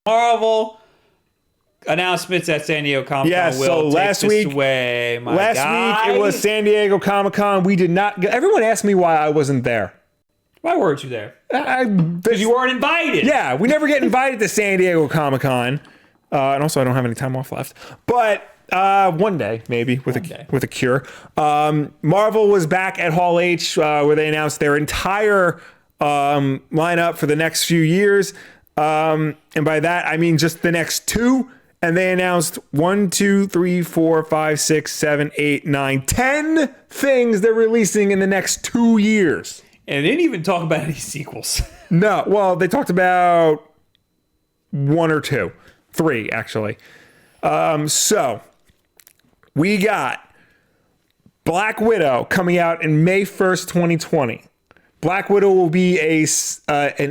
Marvel announcements at San Diego Comic-Con. Yeah, so last week it was San Diego Comic-Con. We did not. Everyone asked me why I wasn't there. Why weren't you there? Because you weren't invited. Yeah, we never get invited to San Diego Comic-Con, and also I don't have any time off left. But one day, maybe with a cure. Marvel was back at Hall H, where they announced their entire lineup for the next few years, and by that I mean just the next two. And they announced 1, 2, 3, 4, 5, 6, 7, 8, 9, 10 things they're releasing in the next 2 years. And they didn't even talk about any sequels. No, well, they talked about 1 or 2. 3, actually. So, we got Black Widow coming out in May 1st, 2020. Black Widow will be an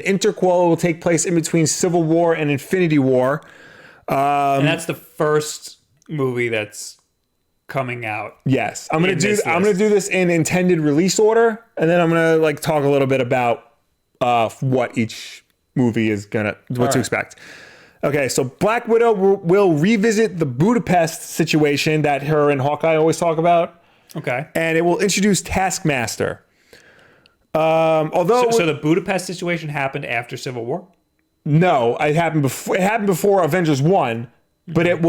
interquel. It will take place in between Civil War and Infinity War. And that's the first movie that's coming out. Yes, I'm gonna do this in intended release order, and then I'm gonna talk a little bit about what each movie is to expect. Okay, so Black Widow will revisit the Budapest situation that her and Hawkeye always talk about. Okay, and it will introduce Taskmaster. So the Budapest situation happened after Civil War. No, it happened before Avengers 1, but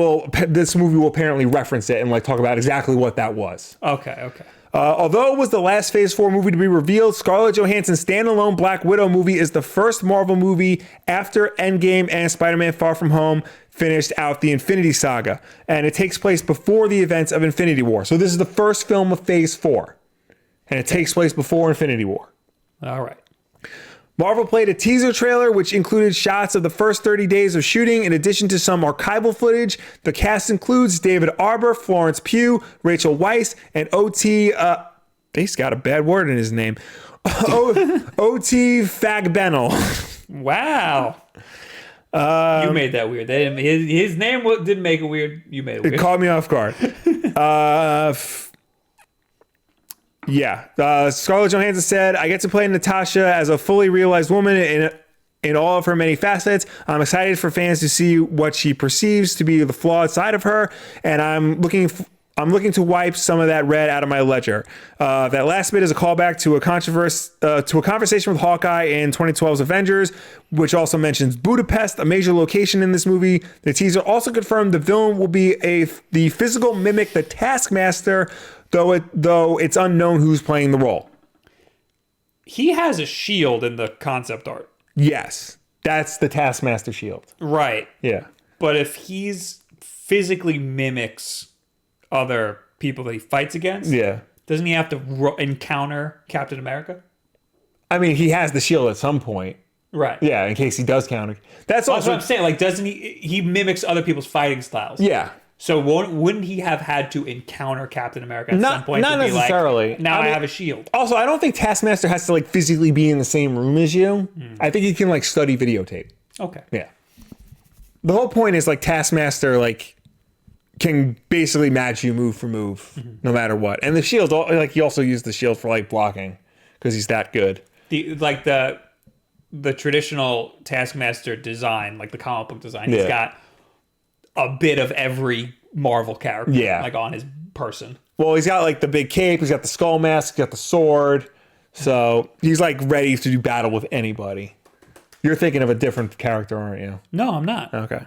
this movie will apparently reference it and talk about exactly what that was. Okay. Although it was the last Phase 4 movie to be revealed, Scarlett Johansson's standalone Black Widow movie is the first Marvel movie after Endgame and Spider-Man Far From Home finished out the Infinity Saga, and it takes place before the events of Infinity War. So this is the first film of Phase 4, and it takes place before Infinity War. All right. Marvel played a teaser trailer which included shots of the first 30 days of shooting in addition to some archival footage. The cast includes David Arbor, Florence Pugh, Rachel Weisz, and O.T. He's got a bad word in his name. O.T. Fagbenel. Wow. You made that weird. His name didn't make it weird. You made it weird. It caught me off guard. Yeah. Scarlett Johansson said, I get to play Natasha as a fully realized woman in all of her many facets. I'm excited for fans to see what she perceives to be the flawed side of her, and I'm looking to wipe some of that red out of my ledger. That last bit is a callback to a conversation with Hawkeye in 2012's Avengers, which also mentions Budapest, a major location in this movie. The teaser also confirmed the villain will be the physical mimic, the Taskmaster, though it's unknown who's playing the role. He has a shield in the concept art. Yes, that's the Taskmaster shield. Right. Yeah. But if he's physically mimics other people that he fights against, doesn't he have to encounter Captain America? I mean, he has the shield at some point. Right. Yeah, in case he does counter. That's what I'm saying. Doesn't he mimics other people's fighting styles? Yeah. So wouldn't he have had to encounter Captain America at some point? Not necessarily. I have a shield. Also, I don't think Taskmaster has to physically be in the same room as you. I think he can study videotape. Okay. Yeah. The whole point is Taskmaster can basically match you move for move, no matter what. And the shield, he also used the shield for blocking because he's that good. The traditional Taskmaster design, the comic book design, he's got a bit of every Marvel character on his person. Well, he's got the big cape, he's got the skull mask, he's got the sword. So he's ready to do battle with anybody. You're thinking of a different character, aren't you? No, I'm not. Okay.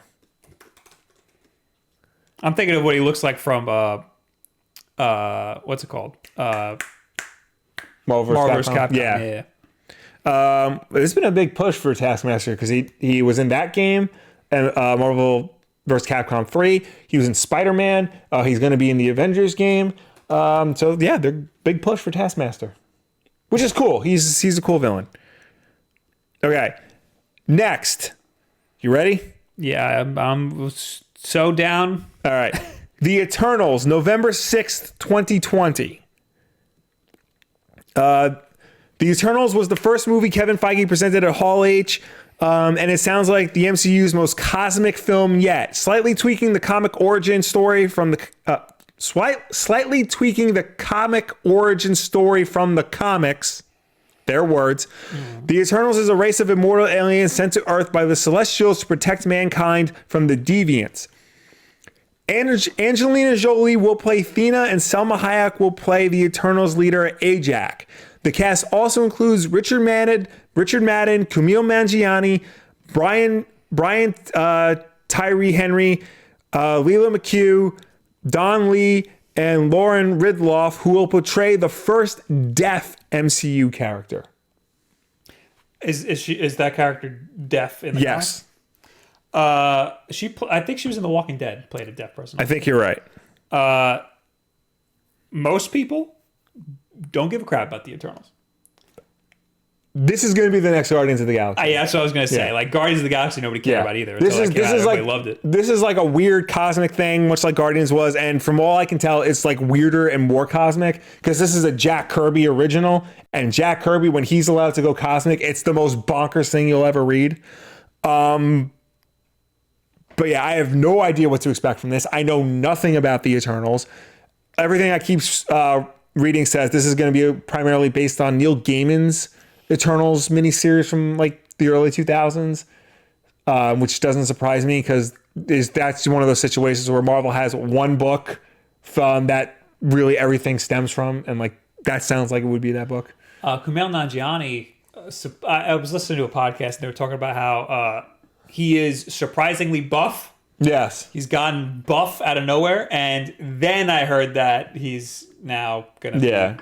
I'm thinking of what he looks like from what's it called? Marvel vs. Capcom. Yeah. It's been a big push for Taskmaster because he was in that game and Marvel vs. Capcom 3. He was in Spider-Man. He's going to be in the Avengers game. So yeah, they're big push for Taskmaster, which is cool. He's a cool villain. Okay, next, you ready? Yeah, I'm so down. All right, The Eternals, November 6th, 2020. The Eternals was the first movie Kevin Feige presented at Hall H. And it sounds like the MCU's most cosmic film yet, slightly tweaking the comic origin story from the comics. Their words. The Eternals is a race of immortal aliens sent to Earth by the Celestials to protect mankind from the Deviants. Angelina Jolie will play Thena, and Selma Hayek will play the Eternals leader Ajak. The cast also includes Richard Madden, Kumail Nanjiani, Brian Tyree Henry, Leela McHugh, Don Lee, and Lauren Ridloff, who will portray the first deaf MCU character. Is that character deaf in the Yes. I think she was in The Walking Dead, played a deaf person. I think you're right. Most people don't give a crap about the Eternals. This is going to be the next Guardians of the Galaxy. Yeah, that's what I was going to say. Yeah. Like Guardians of the Galaxy, nobody cared about either. This is everybody like loved it. This is like a weird cosmic thing, much like Guardians was, and from all I can tell, it's like weirder and more cosmic because this is a Jack Kirby original, and Jack Kirby, when he's allowed to go cosmic, it's the most bonkers thing you'll ever read. But yeah, I have no idea what to expect from this. I know nothing about the Eternals. Everything I keep reading says this is going to be primarily based on Neil Gaiman's Eternals miniseries from like the early 2000s, which doesn't surprise me because that's one of those situations where Marvel has one book from that really everything stems from, and like that sounds like it would be that book. Kumail Nanjiani, I was listening to a podcast and they were talking about how he is surprisingly buff. Yes. He's gotten buff out of nowhere, and then I heard that he's now going to be an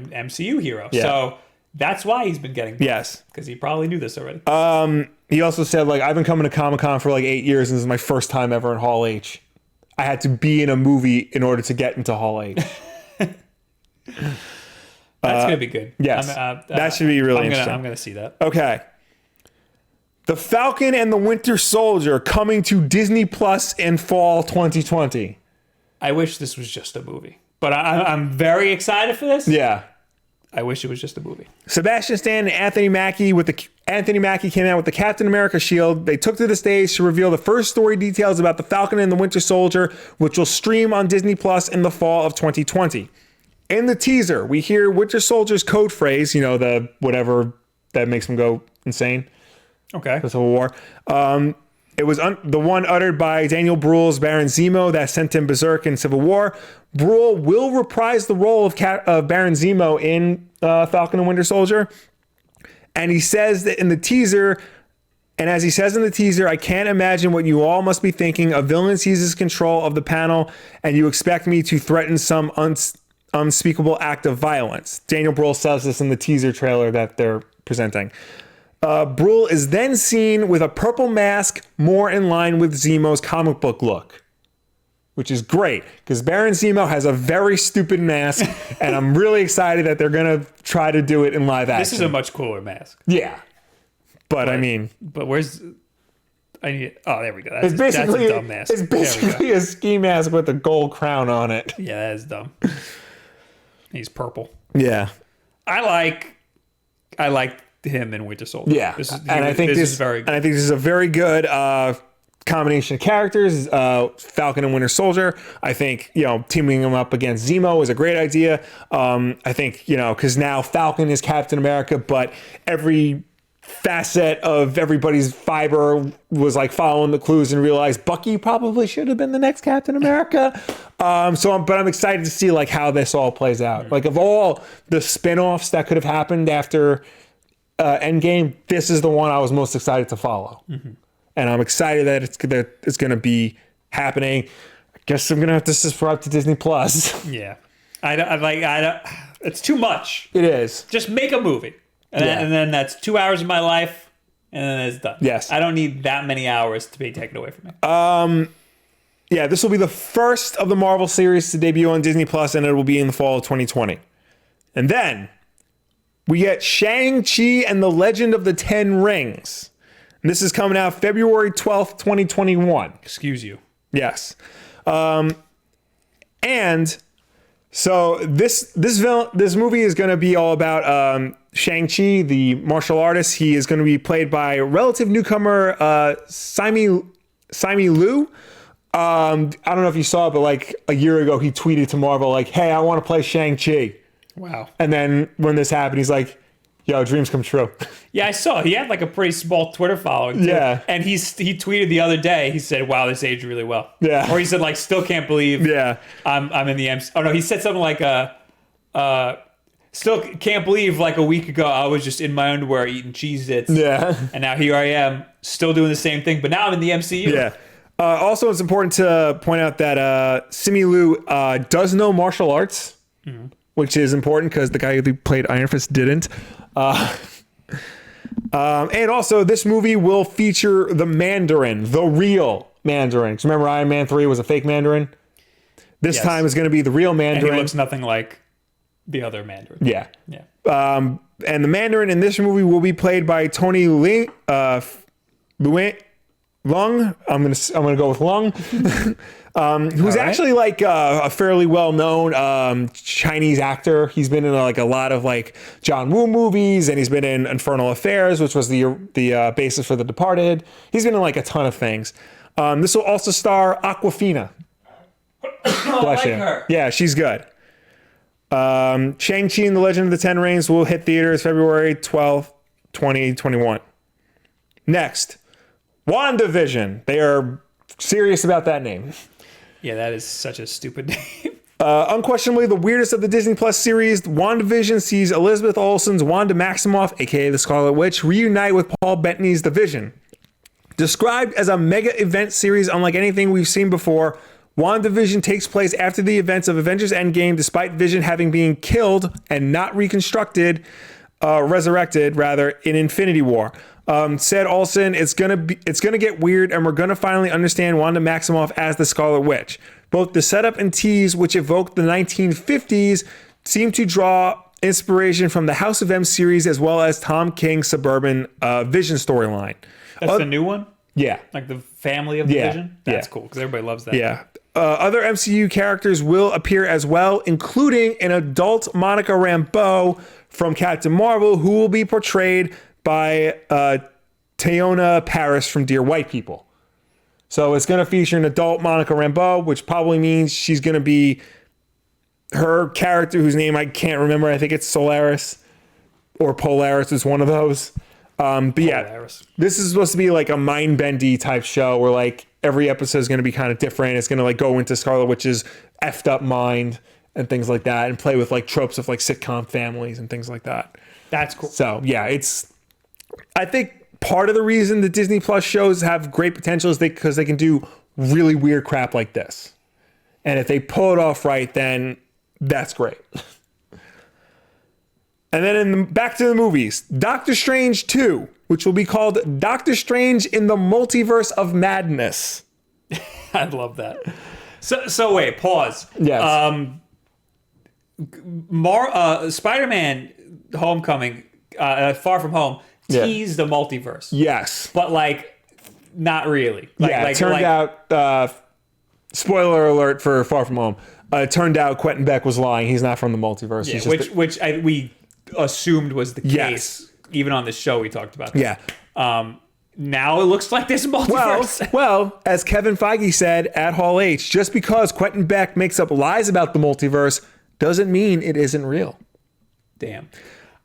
MCU hero. Yeah. So that's why he's been getting buff. Yes. Because he probably knew this already. He also said, like, I've been coming to Comic-Con for like 8 years, and this is my first time ever in Hall H. I had to be in a movie in order to get into Hall H. That's going to be good. Yes. That should be really interesting. I'm going to see that. Okay. The Falcon and the Winter Soldier coming to Disney Plus in fall 2020. I wish this was just a movie, but I'm very excited for this. Yeah. I wish it was just a movie. Sebastian Stan and Anthony Mackie came out with the Captain America shield. They took to the stage to reveal the first story details about the Falcon and the Winter Soldier, which will stream on Disney Plus in the fall of 2020. In the teaser, we hear Winter Soldier's code phrase, you know, the whatever that makes him go insane. Okay. The Civil War. It was the one uttered by Daniel Bruhl's Baron Zemo that sent him berserk in Civil War. Bruhl will reprise the role of Baron Zemo in Falcon and Winter Soldier. And he says that in the teaser, and as he says in the teaser, I can't imagine what you all must be thinking. A villain seizes control of the panel, and you expect me to threaten some unspeakable act of violence. Daniel Bruhl says this in the teaser trailer that they're presenting. Bruhl is then seen with a purple mask more in line with Zemo's comic book look, which is great because Baron Zemo has a very stupid mask, and I'm really excited that they're going to try to do it in live action. This is a much cooler mask. Yeah. But I mean... But where's... there we go. That's a dumb mask. It's basically a ski mask with a gold crown on it. Yeah, that is dumb. He's purple. Yeah. I like him in Winter Soldier. Yeah. I think this is very good. And I think this is a very good combination of characters, Falcon and Winter Soldier. I think, teaming them up against Zemo is a great idea. I think, because now Falcon is Captain America, but every facet of everybody's fiber was like following the clues and realized Bucky probably should have been the next Captain America. But I'm excited to see like how this all plays out. Like of all the spin-offs that could have happened after Endgame, this is the one I was most excited to follow. Mm-hmm. And I'm excited that it's going to be happening. I guess I'm going to have to subscribe to Disney Plus. Yeah. I don't, it's too much. It is. Just make a movie. And then that's 2 hours of my life, and then it's done. Yes. I don't need that many hours to be taken away from me. Yeah, this will be the first of the Marvel series to debut on Disney Plus, and it will be in the fall of 2020. And then we get Shang-Chi and the Legend of the Ten Rings. And this is coming out February 12th, 2021. Excuse you. Yes. And so this movie is going to be all about Shang-Chi, the martial artist. He is going to be played by relative newcomer Simu Liu. I don't know if you saw it, but like a year ago, he tweeted to Marvel like, "Hey, I want to play Shang-Chi." Wow. And then when this happened, he's like, Yo, dreams come true. Yeah, I saw. He had like a pretty small Twitter following. Too. Yeah. And he tweeted the other day, he said, wow, this aged really well. Yeah. Or he said, like, still can't believe I'm in the MC. Oh, no, he said something like, still can't believe like a week ago I was just in my underwear eating Cheez-Its. Yeah. And now here I am still doing the same thing, but now I'm in the MCU. Yeah. Also, it's important to point out that Simu Liu does know martial arts, which is important because the guy who played Iron Fist didn't. And also, this movie will feature the Mandarin, the real Mandarin. Because remember, Iron Man 3 was a fake Mandarin? This time is going to be the real Mandarin. And he looks nothing like the other Mandarin. Yeah. Yeah. And the Mandarin in this movie will be played by Tony Lung. I'm gonna go with Lung, who's actually like a fairly well-known Chinese actor. He's been in like a lot of like John Woo movies, and he's been in Infernal Affairs, which was the basis for The Departed. He's been in like a ton of things. This will also star Awkwafina. Bless you. Her. Yeah, she's good. Shang-Chi and the Legend of the Ten Rings will hit theaters February 12th, 2021. Next, WandaVision. They are serious about that name. Yeah, that is such a stupid name. Unquestionably the weirdest of the Disney Plus series, WandaVision sees Elizabeth Olsen's Wanda Maximoff, aka the Scarlet Witch, reunite with Paul Bettany's The Vision. Described as a mega event series unlike anything we've seen before, WandaVision takes place after the events of Avengers Endgame, despite Vision having been killed and not resurrected in Infinity War. Said Olsen, it's gonna get weird, and we're gonna finally understand Wanda Maximoff as the Scarlet Witch. Both the setup and tease, which evoke the 1950s, seem to draw inspiration from the House of M series as well as Tom King's Suburban Vision storyline. That's the new one? Yeah. Like the family of the Vision? That's cool, because everybody loves that. Yeah. Other MCU characters will appear as well, including an adult Monica Rambeau from Captain Marvel, who will be portrayed by Teyonah Parris from Dear White People. So it's going to feature an adult Monica Rambeau, which probably means she's going to be her character, whose name I can't remember. I think it's Solaris or Polaris is one of those. But yeah, this is supposed to be like a mind-bendy type show where like every episode is going to be kind of different. It's going to like go into Scarlet Witch's effed up mind and things like that, and play with like tropes of like sitcom families and things like that. That's cool. So yeah, I think part of the reason the Disney Plus shows have great potential is because they can do really weird crap like this. And if they pull it off right, then that's great. And then back to the movies, Doctor Strange 2, which will be called Doctor Strange in the Multiverse of Madness. I love that. So wait, pause. Yes. Spider-Man Homecoming, Far From Home, teased the multiverse. Yes. But like, not really. It turned out, spoiler alert for Far From Home, it turned out Quentin Beck was lying. He's not from the multiverse. Yeah, we assumed was the case. Even on this show, we talked about that. Yeah. Now it looks like this multiverse. Well, as Kevin Feige said at Hall H, just because Quentin Beck makes up lies about the multiverse doesn't mean it isn't real. Damn.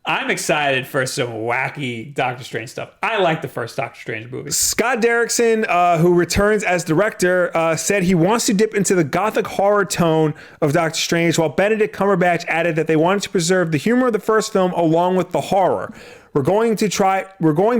I'm excited for some wacky Doctor Strange stuff. I like the first Doctor Strange movie. Scott Derrickson, who returns as director, said he wants to dip into the gothic horror tone of Doctor Strange, while Benedict Cumberbatch added that they wanted to preserve the humor of the first film along with the horror. We're going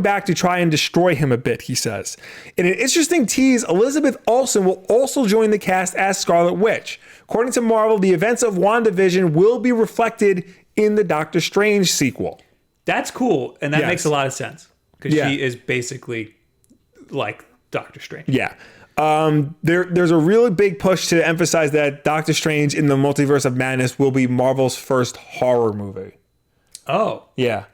back to try and destroy him a bit, he says. In an interesting tease, Elizabeth Olsen will also join the cast as Scarlet Witch. According to Marvel, the events of WandaVision will be reflected in the Doctor Strange sequel. That's cool, and that makes a lot of sense, because she is basically like Doctor Strange. Yeah. There's a really big push to emphasize that Doctor Strange in the Multiverse of Madness will be Marvel's first horror movie. Oh. Yeah.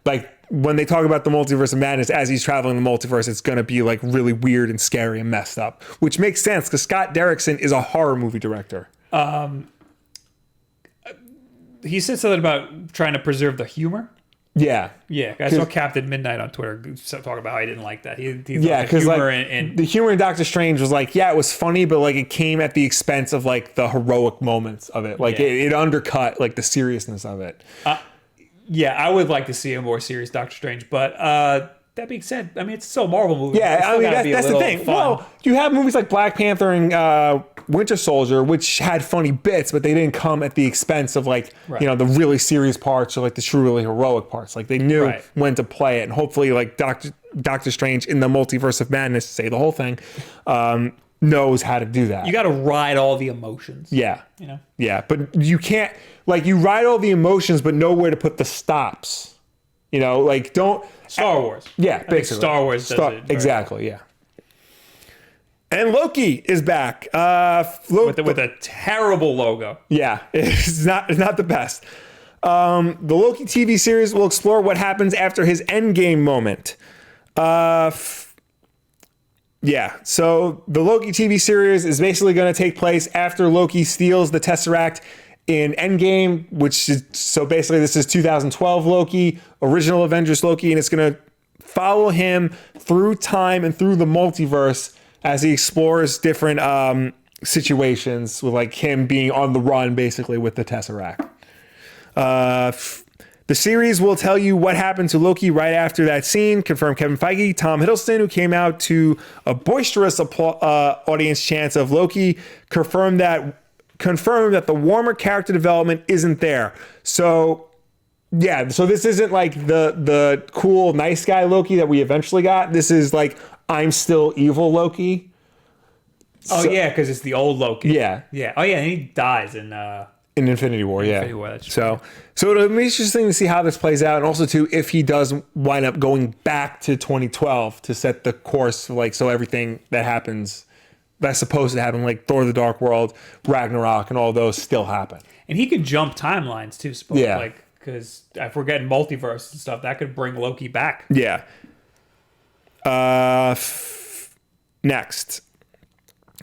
Like, when they talk about the Multiverse of Madness, as he's traveling the multiverse, it's going to be like really weird and scary and messed up, which makes sense because Scott Derrickson is a horror movie director. He said something about trying to preserve the humor. Yeah. Yeah. I saw Captain Midnight on Twitter talk about how he didn't like that. He because the humor in Doctor Strange was like, yeah, it was funny, but like it came at the expense of like the heroic moments of it. Like it undercut like the seriousness of it. Yeah, I would like to see a more serious Doctor Strange, but that being said, I mean, it's still a Marvel movie. Yeah, I mean, that's the thing. Fun. Well, you have movies like Black Panther and Winter Soldier, which had funny bits, but they didn't come at the expense of like, the really serious parts or like the truly heroic parts. Like they knew when to play it, and hopefully like Doctor Strange in the Multiverse of Madness, to say the whole thing, knows how to do that. You got to ride all the emotions. Yeah. Yeah, but you can't, like, you ride all the emotions, but know where to put the stops. Like don't... Star Wars. Yeah, basically. I think Star Wars does it. Exactly, yeah. And Loki is back. With a terrible logo. Yeah, it's not the best. The Loki TV series will explore what happens after his Endgame moment. Yeah, so the Loki TV series is basically going to take place after Loki steals the Tesseract in Endgame, basically this is 2012 Loki, original Avengers Loki, and it's going to follow him through time and through the multiverse as he explores different situations with like him being on the run basically with the Tesseract. The series will tell you what happened to Loki right after that scene, confirmed Kevin Feige. Tom Hiddleston, who came out to a boisterous audience chants of Loki, confirmed that the warmer character development isn't there. So yeah, so this isn't like the cool nice guy Loki that we eventually got. This is like I'm still evil Loki. Oh yeah, because it's the old Loki. Yeah. Oh yeah, and he dies in Infinity War. Infinity War, that's so it'll be interesting to see how this plays out, and also too if he does wind up going back to 2012 to set the course, like so everything that happens that's supposed to happen, like Thor: The Dark World, Ragnarok, and all those still happen. And he could jump timelines too, like because if we're getting multiverse and stuff, that could bring Loki back. Yeah. Next.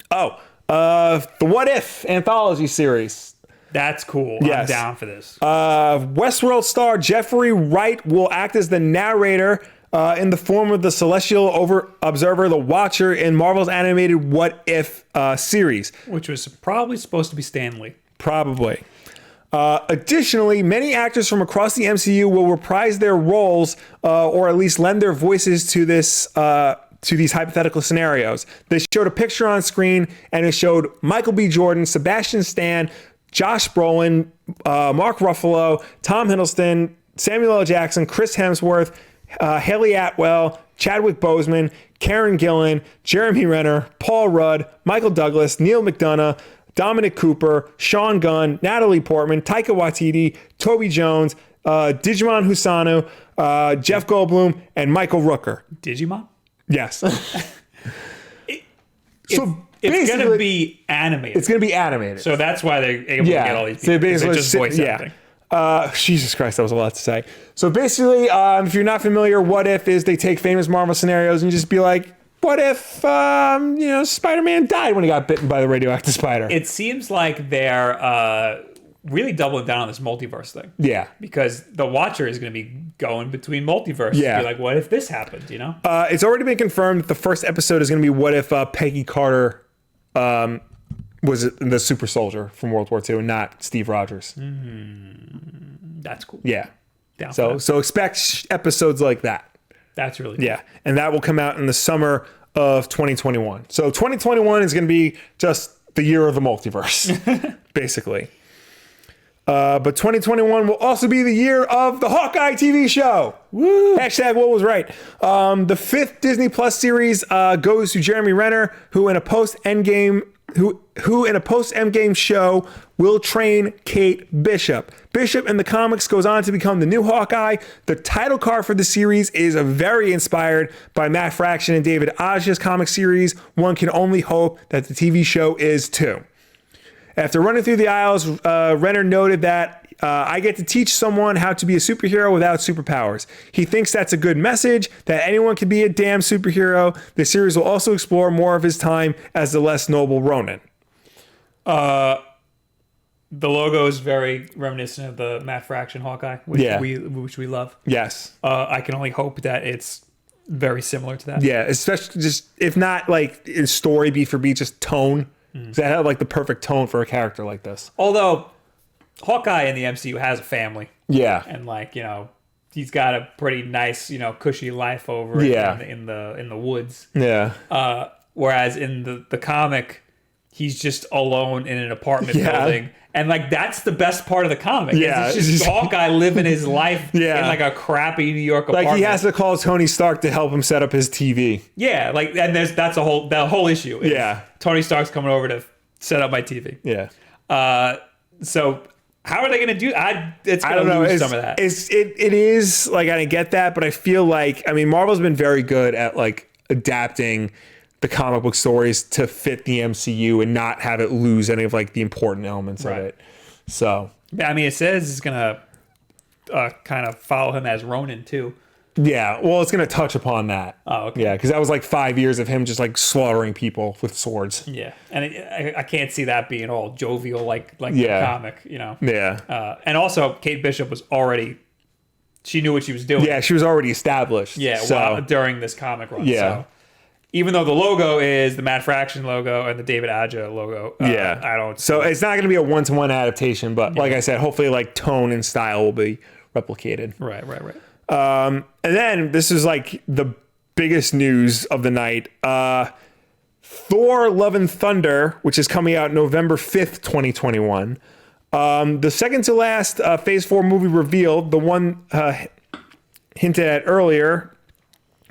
The What If anthology series. That's cool. Yes. I'm down for this. Westworld star Jeffrey Wright will act as the narrator in the form of the celestial observer, the Watcher, in Marvel's animated What If series. Which was probably supposed to be Stan Lee. Probably. Additionally, many actors from across the MCU will reprise their roles or at least lend their voices to this to these hypothetical scenarios. They showed a picture on screen, and it showed Michael B. Jordan, Sebastian Stan, Josh Brolin, Mark Ruffalo, Tom Hiddleston, Samuel L. Jackson, Chris Hemsworth, Haley Atwell, Chadwick Boseman, Karen Gillan, Jeremy Renner, Paul Rudd, Michael Douglas, Neil McDonough, Dominic Cooper, Sean Gunn, Natalie Portman, Taika Waititi, Toby Jones, Digimon Husanu, Jeff Goldblum, and Michael Rooker. Digimon? Yes. It's going to be animated. It's going to be animated. So that's why they're able to get all these people. So basically, just voice acting. Jesus Christ, that was a lot to say. So basically, if you're not familiar, What If is they take famous Marvel scenarios and just be like, what if, Spider-Man died when he got bitten by the radioactive spider? It seems like they're really doubling down on this multiverse thing. Yeah. Because the Watcher is going to be going between multiverses. Yeah. Be like, what if this happened, It's already been confirmed that the first episode is going to be what if Peggy Carter was the super soldier from World War II and not Steve Rogers. That's cool. Yeah. So expect episodes like that. That's really cool. Yeah. And that will come out in the summer of 2021. So 2021 is going to be just the year of the multiverse, basically. But 2021 will also be the year of the Hawkeye TV show. Woo! Hashtag what was right. The 5th Disney Plus series goes to Jeremy Renner, who in a post-Endgame show will train Kate Bishop. Bishop in the comics goes on to become the new Hawkeye. The title card for the series is very inspired by Matt Fraction and David Aja's comic series. One can only hope that the TV show is too. After running through the aisles, Renner noted that I get to teach someone how to be a superhero without superpowers. He thinks that's a good message, that anyone can be a damn superhero. The series will also explore more of his time as the less noble Ronin. The logo is very reminiscent of the Matt Fraction Hawkeye, which we love. Yes. I can only hope that it's very similar to that. Yeah, especially just, if not like in story beat for beat, just tone. That had like the perfect tone for a character like this. Although Hawkeye in the MCU has a family. Yeah. And like, he's got a pretty nice, cushy life over in the woods. Yeah. Whereas in the comic, he's just alone in an apartment building. And like that's the best part of the comic. Yeah. It's just Hawkeye living his life in like a crappy New York apartment. Like he has to call Tony Stark to help him set up his TV. Yeah, like and that's the whole issue. Yeah. Tony Stark's coming over to set up my TV. Yeah. So how are they going to do? It's going to lose some of that. It is like I get that, but I feel like Marvel's been very good at like adapting the comic book stories to fit the MCU and not have it lose any of like the important elements of it. So it says it's going to kind of follow him as Ronin too. Yeah, well, it's going to touch upon that. Oh, okay. Yeah, because that was like 5 years of him just like slaughtering people with swords. Yeah, and I can't see that being all jovial like the comic, Yeah. And also, Kate Bishop was she knew what she was doing. Yeah, she was already established. Yeah, during this comic run. Yeah. So, even though the logo is the Matt Fraction logo and the David Aja logo, I don't. So it's not going to be a one-to-one adaptation, but like I said, hopefully like tone and style will be replicated. Right. And then this is like the biggest news of the night. Thor: Love and Thunder, which is coming out November 5th, 2021. The second to last Phase 4 movie revealed, the one hinted at earlier.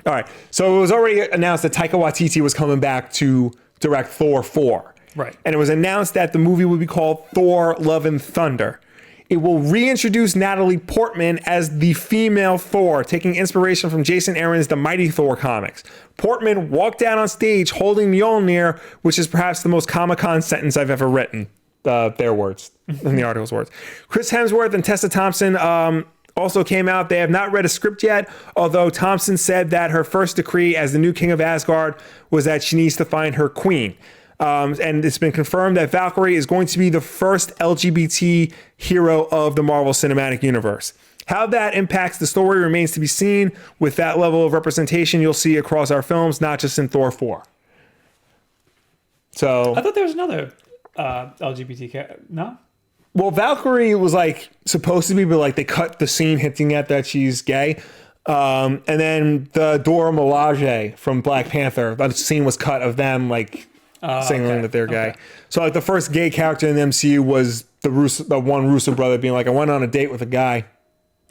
All right. So it was already announced that Taika Waititi was coming back to direct Thor 4. Right. And it was announced that the movie would be called Thor: Love and Thunder. It will reintroduce Natalie Portman as the female Thor, taking inspiration from Jason Aaron's The Mighty Thor comics. Portman walked out on stage holding Mjolnir, which is perhaps the most Comic-Con sentence I've ever written. Their words, in the article's words. Chris Hemsworth and Tessa Thompson also came out. They have not read a script yet, although Thompson said that her first decree as the new king of Asgard was that she needs to find her queen. And it's been confirmed that Valkyrie is going to be the first LGBT hero of the Marvel Cinematic Universe. How that impacts the story remains to be seen. With that level of representation, you'll see across our films, not just in Thor 4. So I thought there was another LGBT. No? Well, Valkyrie was like supposed to be, but like they cut the scene hinting at that she's gay. And then the Dora Milaje from Black Panther, that scene was cut of them like signaling that they're gay. So like the first gay character in the MCU was the one Russo brother being like, I went on a date with a guy.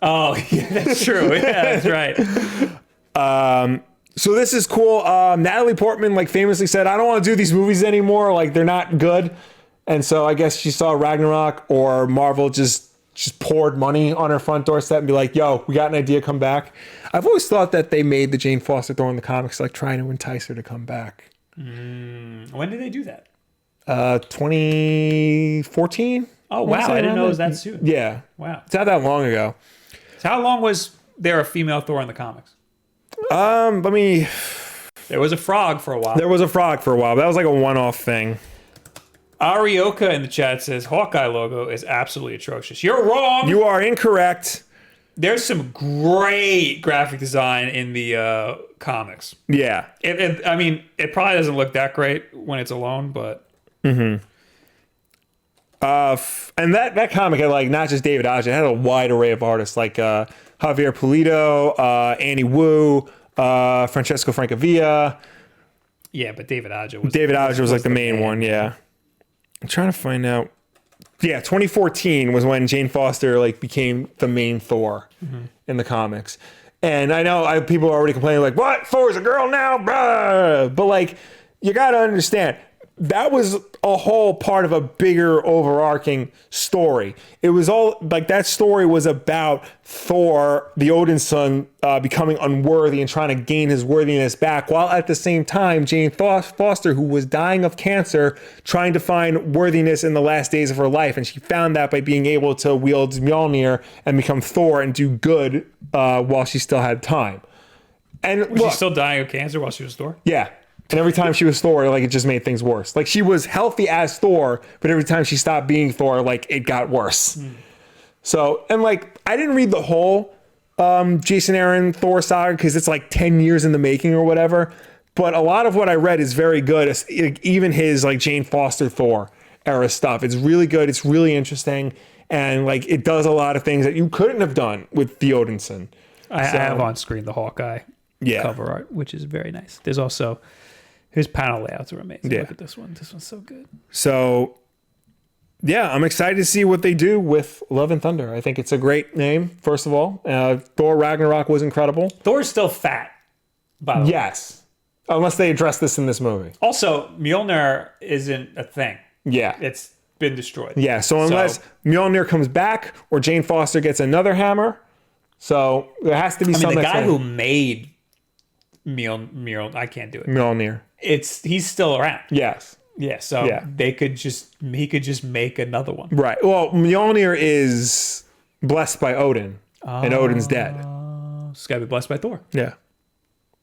Oh, yeah, that's true. Yeah, that's right. So this is cool. Natalie Portman like famously said, I don't want to do these movies anymore. Like they're not good. And so I guess she saw Ragnarok, or Marvel just poured money on her front doorstep and be like, yo, we got an idea, come back. I've always thought that they made the Jane Foster Thor in the comics like trying to entice her to come back. When did they do that? 2014. Oh, wow. I didn't know it was that soon. Yeah. Wow. It's not that long ago. So how long was there a female Thor in the comics? There was a frog for a while. That was like a one-off thing. Arioka in the chat says Hawkeye logo is absolutely atrocious. You're wrong. You are incorrect. There's some great graphic design in the comics. Yeah. It probably doesn't look that great when it's alone, but. Mm-hmm. And that comic had like not just David Aja, it had a wide array of artists like Javier Pulido, Annie Wu, Francesco Francavilla. Yeah, but David Aja was like the main one. Yeah. I'm trying to find out. Yeah, 2014 was when Jane Foster like became the main Thor in the comics. And I know people are already complaining like, what? Thor's a girl now? Bruh. But like, you got to understand, that was a whole part of a bigger overarching story. It was all like that story was about Thor, the Odin's son, becoming unworthy and trying to gain his worthiness back, while at the same time, Jane Foster, who was dying of cancer, trying to find worthiness in the last days of her life. And she found that by being able to wield Mjolnir and become Thor and do good while she still had time. And was she still dying of cancer while she was Thor? Yeah. And every time she was Thor, like it just made things worse. Like she was healthy as Thor, but every time she stopped being Thor, like it got worse. So, and like I didn't read the whole Jason Aaron Thor saga because it's like 10 years in the making or whatever. But a lot of what I read is very good. Even his like Jane Foster Thor era stuff. It's really good. It's really interesting. and like it does a lot of things that you couldn't have done with the Odinson. I have on screen the Hawkeye cover art, which is very nice. There's also his panel layouts are amazing. Look at this one. This one's so good. So yeah, I'm excited to see what they do with Love and Thunder. I think it's a great name, first of all. Thor Ragnarok was incredible. Thor's still fat, by the way. Yes. Unless they address this in this movie. Also, Mjolnir isn't a thing. Yeah. It's been destroyed. Yeah, so unless Mjolnir comes back or Jane Foster gets another hammer, so there has to be something. The guy who made Mjolnir, I can't do it. Mjolnir. He's still around. Yes. Yeah, so he could just make another one. Right. Well, Mjolnir is blessed by Odin, and Odin's dead. It's got to be blessed by Thor. Yeah.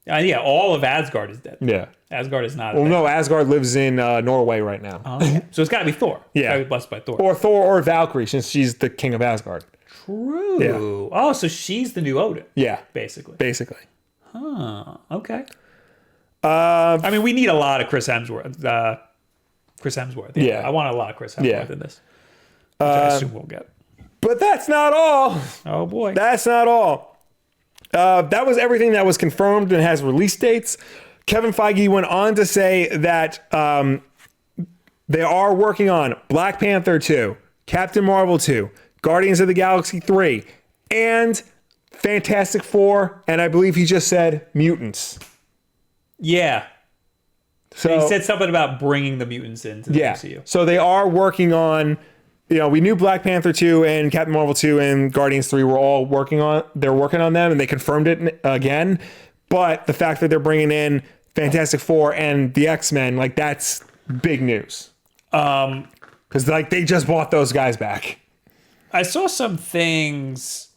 Yeah, all of Asgard is dead. Yeah. Asgard is not. Well, no, Asgard lives in Norway right now. So it's got to be Thor. Yeah. It's got to be blessed by Thor. Or Thor or Valkyrie, since she's the king of Asgard. True. Yeah. Oh, so she's the new Odin. Yeah. Basically. Huh. Okay. I mean, we need a lot of Chris Hemsworth. Yeah. I want a lot of Chris Hemsworth in this. Which I assume we'll get. But that's not all. Oh, boy. That's not all. That was everything that was confirmed and has release dates. Kevin Feige went on to say that they are working on Black Panther 2, Captain Marvel 2, Guardians of the Galaxy 3, and Fantastic Four, and I believe he just said mutants. Yeah. So he said something about bringing the mutants into the MCU. So they are working on, we knew Black Panther 2 and Captain Marvel 2 and Guardians 3 were all working on them, and they confirmed it again. But the fact that they're bringing in Fantastic Four and the X-Men, like, that's big news. Because they just bought those guys back. I saw some things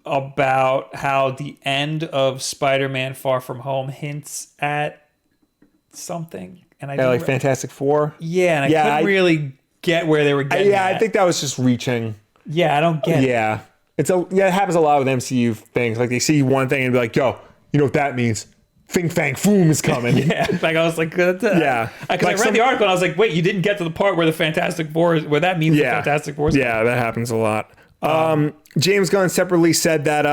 about how the end of Spider-Man Far From Home hints at something. And I Fantastic Four? Yeah, and I couldn't really get where they were getting at. I think that was just reaching. Yeah, I don't get it. Yeah. It happens a lot with MCU things. Like, they see one thing and be like, yo, you know what that means? Fing Fang Foom is coming. Yeah, I was like, yeah. Because I read the article and I was like, wait, you didn't get to the part where the Fantastic Four, where that means the Fantastic Four. Yeah, that happens a lot. James Gunn separately said that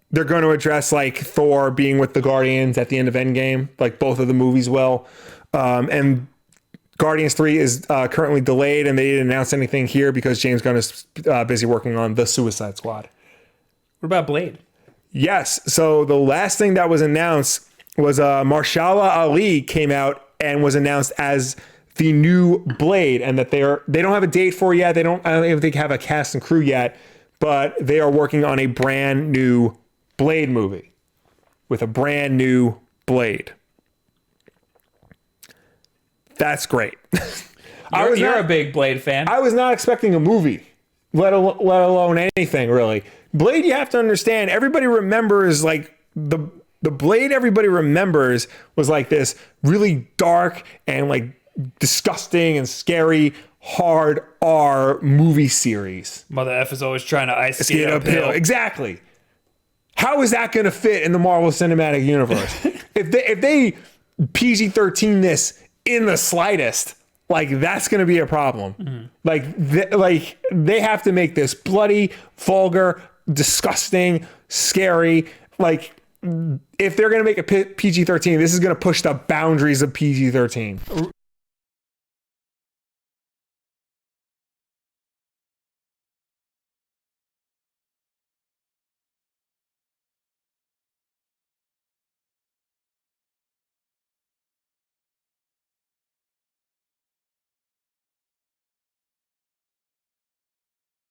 they're going to address like Thor being with the Guardians at the end of Endgame, like both of the movies will. And Guardians 3 is currently delayed, and they didn't announce anything here because James Gunn is busy working on the Suicide Squad. What about Blade? Yes. So the last thing that was announced was Marshala Ali came out and was announced as the new Blade, and that they don't have a date for it yet. I don't think they have a cast and crew yet, but they are working on a brand new Blade movie with a brand new Blade. That's great. You're a big Blade fan. I was not expecting a movie, let alone anything really. Blade, you have to understand, everybody remembers like the Blade everybody remembers was like this really dark and like disgusting and scary hard R movie series. Mother F is always trying to ice skate uphill. Exactly. How is that going to fit in the Marvel Cinematic Universe? if they PG-13 this in the slightest, like that's going to be a problem. Mm-hmm. They have to make this bloody, vulgar, disgusting, scary. Like, if they're going to make a PG-13, this is going to push the boundaries of PG-13.